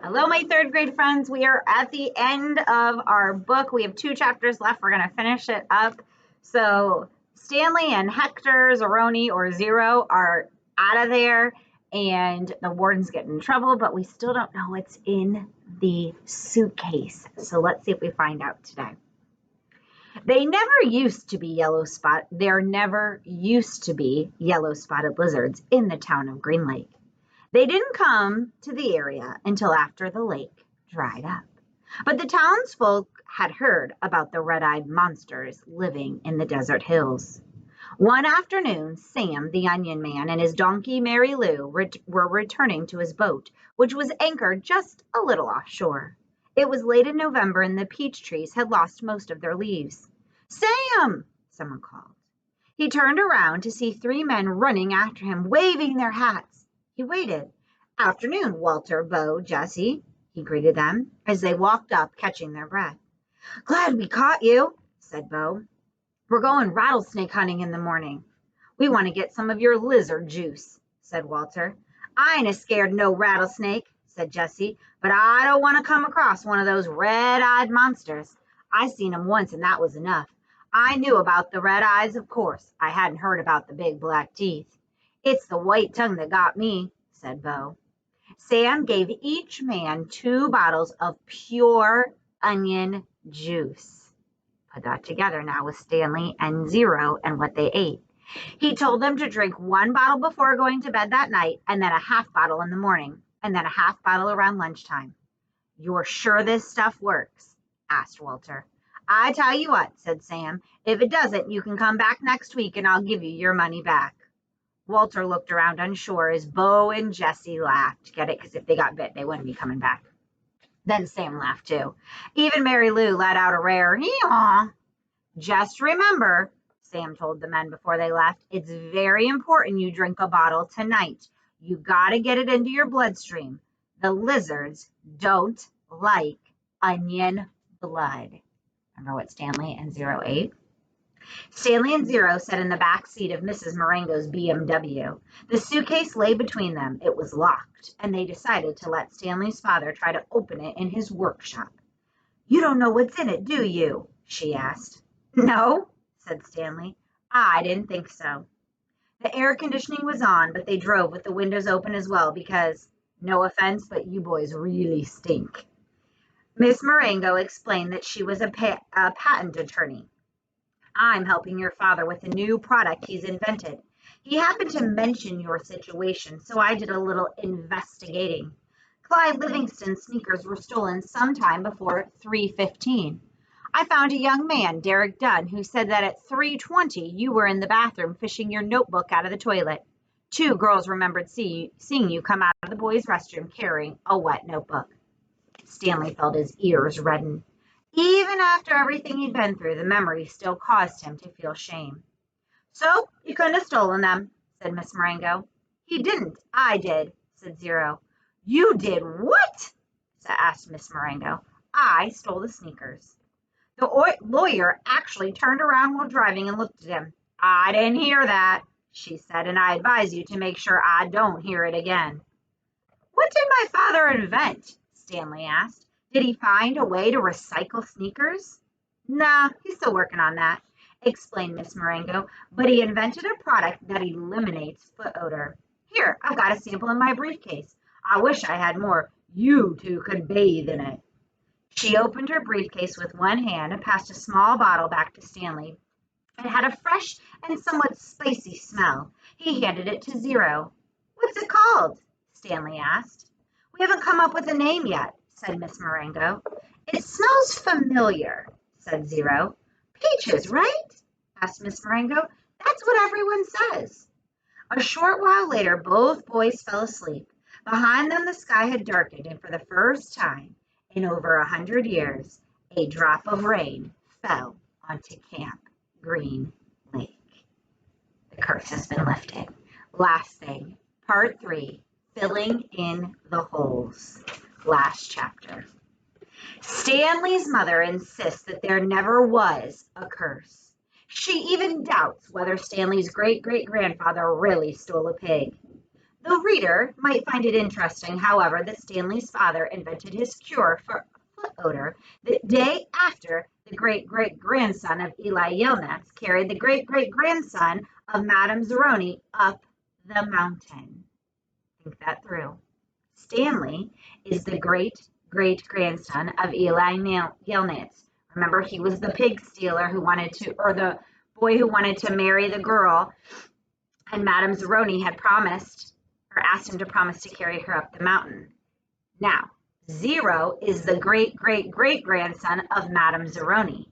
Hello, my third grade friends. We are at the end of our book. We have 2 chapters left. We're going to finish it up. So Stanley and Hector, Zeroni, or Zero are out of there, and the warden's getting in trouble, but we still don't know what's in the suitcase. So let's see if we find out today. There never used to be yellow-spotted lizards in the town of Green Lake. They didn't come to the area until after the lake dried up. But the townsfolk had heard about the red-eyed monsters living in the desert hills. One afternoon, Sam, the onion man, and his donkey, Mary Lou, were returning to his boat, which was anchored just a little offshore. It was late in November, and the peach trees had lost most of their leaves. "Sam!" someone called. He turned around to see 3 men running after him, waving their hats. He waited. "Afternoon, Walter, Bo, Jesse," he greeted them as they walked up, catching their breath. "Glad we caught you," said Bo. "We're going rattlesnake hunting in the morning." "We want to get some of your lizard juice," said Walter. "I ain't scared of no rattlesnake," said Jesse, "but I don't want to come across one of those red-eyed monsters. I seen 'em once and that was enough. I knew about the red eyes, of course. I hadn't heard about the big black teeth." "It's the white tongue that got me," said Bo. Sam gave each man 2 bottles of pure onion juice. Put that together now with Stanley and Zero and what they ate. He told them to drink 1 bottle before going to bed that night, and then a half bottle in the morning, and then a half bottle around lunchtime. "You're sure this stuff works?" asked Walter. "I tell you what," said Sam, "if it doesn't, you can come back next week and I'll give you your money back." Walter looked around unsure as Bo and Jesse laughed. Get it? Because if they got bit, they wouldn't be coming back. Then Sam laughed too. Even Mary Lou let out a rare "Hee-haw." "Just remember," Sam told the men before they left, "it's very important you drink a bottle tonight. You got to get it into your bloodstream. The lizards don't like onion blood." Remember what Stanley and Zero ate? Stanley and Zero sat in the back seat of Mrs. Marengo's BMW. The suitcase lay between them. It was locked, and they decided to let Stanley's father try to open it in his workshop. "You don't know what's in it, do you?" she asked. "No," said Stanley. "I didn't think so." The air conditioning was on, but they drove with the windows open as well because, no offense, but you boys really stink. Miss Marengo explained that she was a patent attorney. "I'm helping your father with a new product he's invented. He happened to mention your situation, so I did a little investigating. Clyde Livingston's sneakers were stolen sometime before 3:15. I found a young man, Derek Dunn, who said that at 3:20 you were in the bathroom fishing your notebook out of the toilet. 2 girls remembered seeing you come out of the boys' restroom carrying a wet notebook." Stanley felt his ears redden. Even after everything he'd been through, the memory still caused him to feel shame. "So you couldn't have stolen them," said Miss Marengo. "He didn't. I did," said Zero. "You did what?" asked Miss Marengo. "I stole the sneakers." The lawyer actually turned around while driving and looked at him. "I didn't hear that," she said, "and I advise you to make sure I don't hear it again." "What did my father invent?" Stanley asked. "Did he find a way to recycle sneakers?" "Nah, he's still working on that," explained Miss Marengo, "but he invented a product that eliminates foot odor. Here, I've got a sample in my briefcase. I wish I had more. You 2 could bathe in it." She opened her briefcase with one hand and passed a small bottle back to Stanley. It had a fresh and somewhat spicy smell. He handed it to Zero. "What's it called?" Stanley asked. "We haven't come up with a name yet," said Miss Marengo. "It smells familiar," said Zero. "Peaches, right?" asked Miss Marengo. "That's what everyone says." A short while later, both boys fell asleep. Behind them, the sky had darkened, and for the first time in over 100 years, a drop of rain fell onto Camp Green Lake. The curse has been lifted. Last thing, part 3, filling in the holes. Last chapter. Stanley's mother insists that there never was a curse. She even doubts whether Stanley's great-great-grandfather really stole a pig. The reader might find it interesting, however, that Stanley's father invented his cure for foot odor the day after the great-great-grandson of Eli Yelnats carried the great-great-grandson of Madame Zeroni up the mountain. Think that through. Stanley is the great-great-grandson of Eli Yelnats. Remember, he was the pig stealer who wanted to, or the boy who wanted to marry the girl, and Madame Zeroni had promised, or asked him to promise to carry her up the mountain. Now, Zero is the great-great-great-grandson of Madame Zeroni.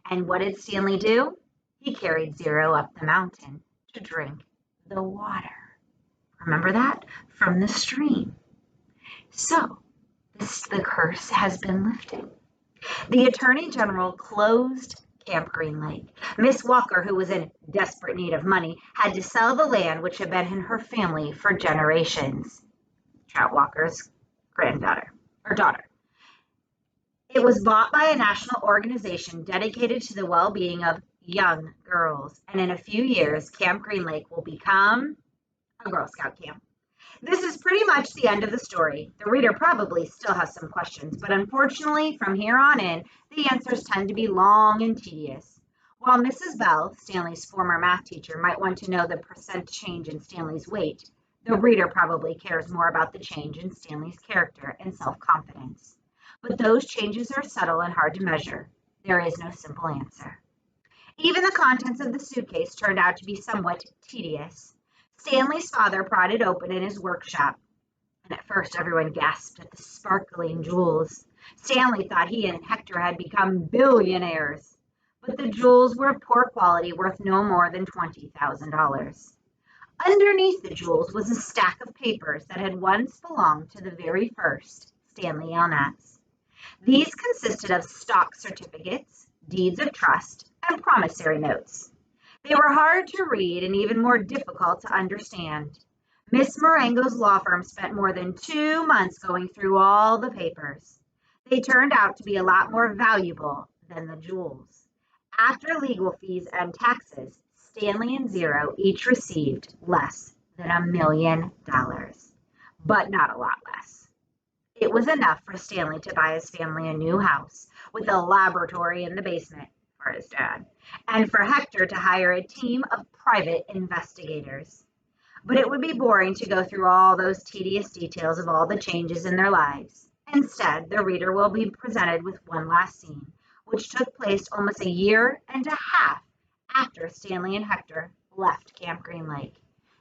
And what did Stanley do? He carried Zero up the mountain to drink the water. Remember that? From the stream. So, the curse has been lifted. The Attorney General closed Camp Green Lake. Miss Walker, who was in desperate need of money, had to sell the land which had been in her family for generations. Trout Walker's granddaughter, or daughter. It was bought by a national organization dedicated to the well-being of young girls, and in a few years, Camp Green Lake will become a Girl Scout camp. This is pretty much the end of the story. The reader probably still has some questions, but unfortunately, from here on in, the answers tend to be long and tedious. While Mrs. Bell, Stanley's former math teacher, might want to know the percent change in Stanley's weight, the reader probably cares more about the change in Stanley's character and self-confidence. But those changes are subtle and hard to measure. There is no simple answer. Even the contents of the suitcase turned out to be somewhat tedious. Stanley's father pried it open in his workshop, and at first everyone gasped at the sparkling jewels. Stanley thought he and Hector had become billionaires, but the jewels were of poor quality, worth no more than $20,000. Underneath the jewels was a stack of papers that had once belonged to the very first Stanley Yelnats. These consisted of stock certificates, deeds of trust, and promissory notes. They were hard to read and even more difficult to understand. Miss Marengo's law firm spent more than 2 months going through all the papers. They turned out to be a lot more valuable than the jewels. After legal fees and taxes, Stanley and Zero each received less than $1 million, but not a lot less. It was enough for Stanley to buy his family a new house with a laboratory in the basement for his dad, and for Hector to hire a team of private investigators. But it would be boring to go through all those tedious details of all the changes in their lives. Instead, the reader will be presented with one last scene, which took place almost a year and a half after Stanley and Hector left Camp Green Lake.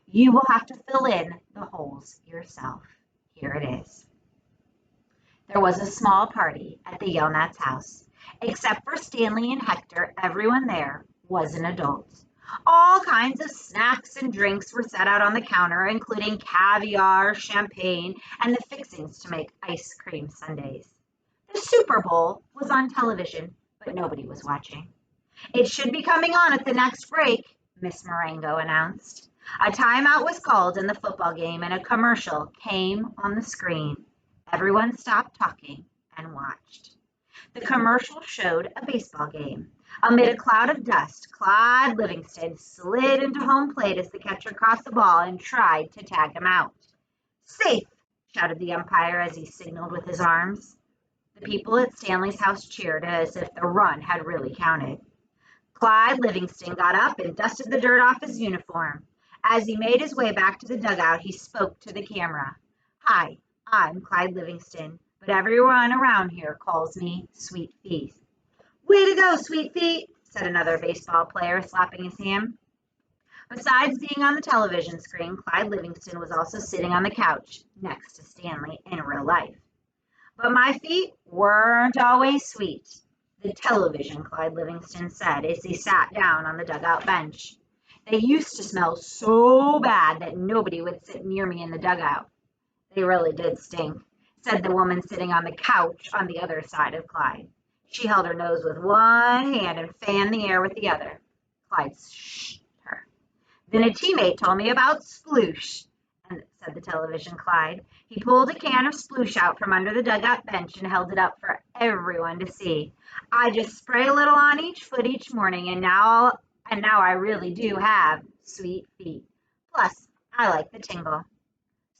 You will have to fill in the holes yourself. Here it is. There was a small party at the Yelnats' house. Except for Stanley and Hector, everyone there was an adult. All kinds of snacks and drinks were set out on the counter, including caviar, champagne, and the fixings to make ice cream sundaes. The Super Bowl was on television, but nobody was watching. It should be coming on at the next break, Miss Marengo announced. A timeout was called in the football game, and a commercial came on the screen. Everyone stopped talking and watched. The commercial showed a baseball game. Amid a cloud of dust, Clyde Livingston slid into home plate as the catcher caught the ball and tried to tag him out. "Safe!" shouted the umpire as he signaled with his arms. The people at Stanley's house cheered as if the run had really counted. Clyde Livingston got up and dusted the dirt off his uniform. As he made his way back to the dugout, he spoke to the camera. "Hi, I'm Clyde Livingston, but everyone around here calls me Sweet Feet." "Way to go, Sweet Feet," said another baseball player, slapping his hand. Besides being on the television screen, Clyde Livingston was also sitting on the couch next to Stanley in real life. "But my feet weren't always sweet," the television Clyde Livingston said as he sat down on the dugout bench. "They used to smell so bad that nobody would sit near me in the dugout." "They really did stink," said the woman sitting on the couch on the other side of Clyde. She held her nose with one hand and fanned the air with the other. Clyde shushed her. "Then a teammate told me about sploosh," said the television Clyde. He pulled a can of sploosh out from under the dugout bench and held it up for everyone to see. "I just spray a little on each foot each morning, and now I really do have sweet feet. Plus, I like the tingle."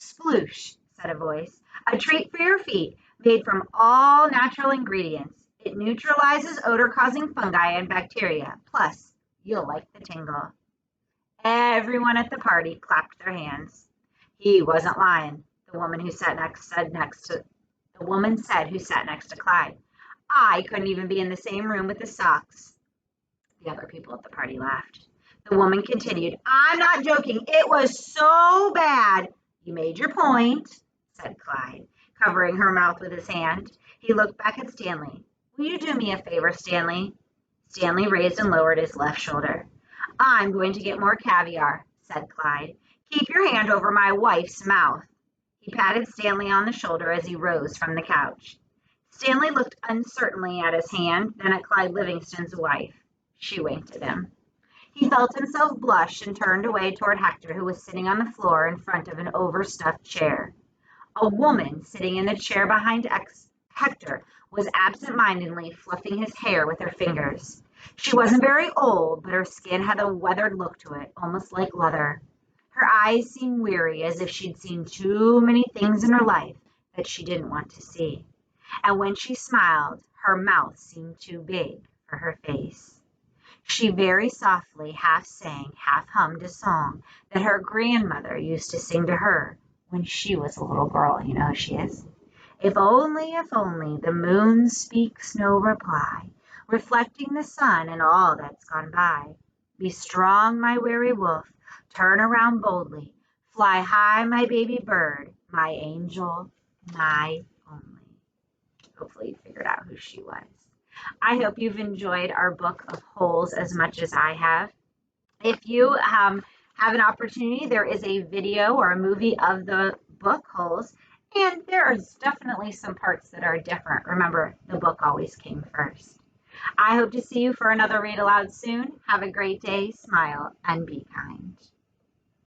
Sploosh, said a voice. A treat for your feet, made from all natural ingredients. It neutralizes odor-causing fungi and bacteria. Plus, you'll like the tingle. Everyone at the party clapped their hands. He wasn't lying, the woman who sat next to the woman said who sat next to Clyde. I couldn't even be in the same room with the socks. The other people at the party laughed. The woman continued, I'm not joking. It was so bad. You made your point, said Clyde, covering her mouth with his hand. He looked back at Stanley. Will you do me a favor, Stanley? Stanley raised and lowered his left shoulder. I'm going to get more caviar, said Clyde. Keep your hand over my wife's mouth. He patted Stanley on the shoulder as he rose from the couch. Stanley looked uncertainly at his hand, then at Clyde Livingston's wife. She winked at him. He felt himself blush and turned away toward Hector, who was sitting on the floor in front of an overstuffed chair. A woman sitting in the chair behind Hector was absent-mindedly fluffing his hair with her fingers. She wasn't very old, but her skin had a weathered look to it, almost like leather. Her eyes seemed weary, as if she'd seen too many things in her life that she didn't want to see. And when she smiled, her mouth seemed too big for her face. She very softly half sang, half hummed a song that her grandmother used to sing to her when she was a little girl. You know who she is? If only, the moon speaks no reply, reflecting the sun and all that's gone by. Be strong, my weary wolf, turn around boldly, fly high, my baby bird, my angel, my only. Hopefully you figured out who she was. I hope you've enjoyed our book of Holes as much as I have. If you have an opportunity, there is a video or a movie of the book Holes, and there's definitely some parts that are different. Remember, the book always came first. I hope to see you for another Read Aloud soon. Have a great day, smile, and be kind.